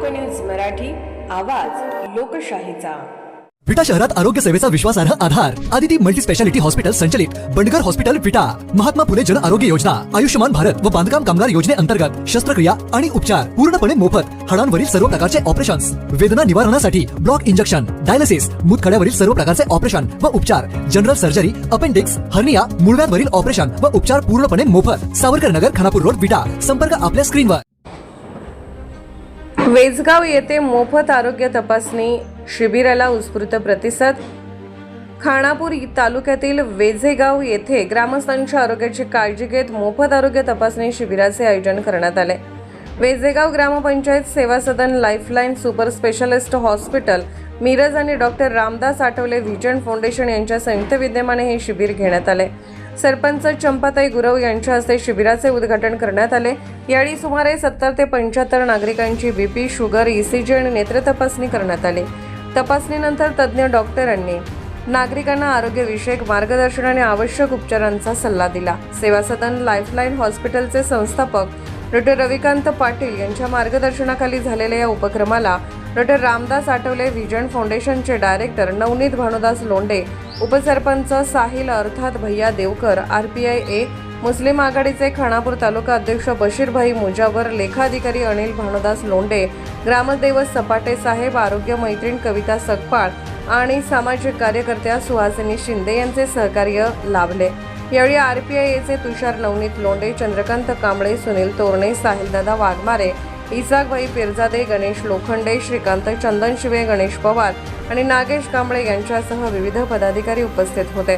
लोकन्यूज मराठी, आवाज लोकशाहीचा। विटा शहरात आरोग्य सेवेचा विश्वासार्ह आधार आदिती मल्टी स्पेशालिटी हॉस्पिटल संचलित बंडगर हॉस्पिटल विटा, महात्मा फुले जन आरोग्य योजना, आयुष्यमान भारत व बांधकाम कामगार योजनेअंतर्गत शस्त्रक्रिया आणि उपचार पूर्णपणे मोफत, हाडांवरील सर्व प्रकारचे ऑपरेशन्स, वेदना निवारणासाठी ब्लॉक इंजेक्शन, डायलिसिस, मूतखड्यावरील सर्व प्रकारचे ऑपरेशन व उपचार, जनरल सर्जरी, अपेंडिक्स, हर्निया, मूळव्याधवरील ऑपरेशन व उपचार पूर्णपणे मोफत। सावरकर नगर, खानापूर रोड, विटा। संपर्क आपल्या स्क्रीनवर। वेजगाव येथे मोफत आरोग्य तपासणी शिबिराला उत्स्फूर्त प्रतिसाद। खानापूर तालुक्यातील वेझेगाव येथे ग्रामस्थांच्या आरोग्याची काळजी घेत मोफत आरोग्य तपासणी शिबिराचे आयोजन करण्यात आले। Vezegaon gram panchayat Seva Sadan, lifeline super specialist hospital Miraj आणि doctor Ramdas Athawale vision foundation यांच्या संयुक्त विद्यमाने हे शिबिर घेण्यात आले। सरपंच चंपाताई गुरव यांच्या हस्ते शिबिराचे उद्घाटन करण्यात आले। यावेळी सुमारे 70 ते 75 नागरिकांची बीपी, शुगर, ईसीजी आणि नेत्र तपासणी करण्यात आली। तपासणीनंतर तज्ज्ञ डॉक्टरांनी नागरिकांना आरोग्यविषयक मार्गदर्शन आणि आवश्यक उपचारांचा सल्ला दिला। सेवा सदन लाईफलाईन हॉस्पिटलचे संस्थापक डॉक्टर रविकांत पाटील यांच्या मार्गदर्शनाखाली झालेल्या या उपक्रमाला डॉक्टर रामदास आठवले व्हिजन फाउंडेशनचे डायरेक्टर नवनीत भानुदास लोंढे, उपसरपंच साहिल अर्थात भैया देवकर, RPI मुस्लिम आघाडीचे खानापूर तालुका अध्यक्ष बशीरभाई मुजावर, लेखाधिकारी अनिल भानुदास लोंढे, ग्रामदैवत सपाटे साहेब, आरोग्य मैत्रीण कविता सकपाळ आणि सामाजिक कार्यकर्त्या सुहासिनी शिंदे यांचे सहकार्य लाभले। यावेळी RPI तुषार नवनीत लोंढे, चंद्रकांत कांबळे, सुनील तोरणे, साहिलदादा वाघमारे, इसाकभाई पिरजादे, गणेश लोखंडे, श्रीकांत चंदन शिवे, गणेश पवार आणि नागेश कांबळे यांच्यासह विविध पदाधिकारी उपस्थित होते।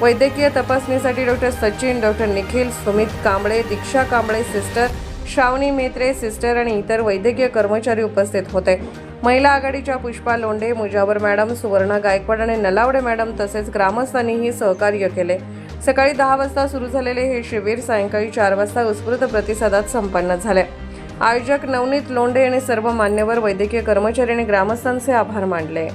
वैद्यकीय तपासणीसाठी डॉक्टर सचिन, डॉक्टर निखिल, सुमित कांबळे, दीक्षा कांबळे सिस्टर, श्रावणी मेत्रे सिस्टर आणि इतर वैद्यकीय कर्मचारी उपस्थित होते। महिला आघाडीच्या पुष्पा लोंढे, मुजावर मॅडम, सुवर्णा गायकवाड आणि नलावडे मॅडम तसेच ग्रामस्थांनीही सहकार्य केले। सकाळी 10 वाजता सुरू झालेले हे शिबिर सायंकाळी 4 वाजता उत्स्फूर्त प्रतिसादात संपन्न झाले। आयोजक नवनीत लोंढे यांनी सर्व मान्यवर वैद्यकीय कर्मचारी आणि ग्रामस्थांचे आभार मानले।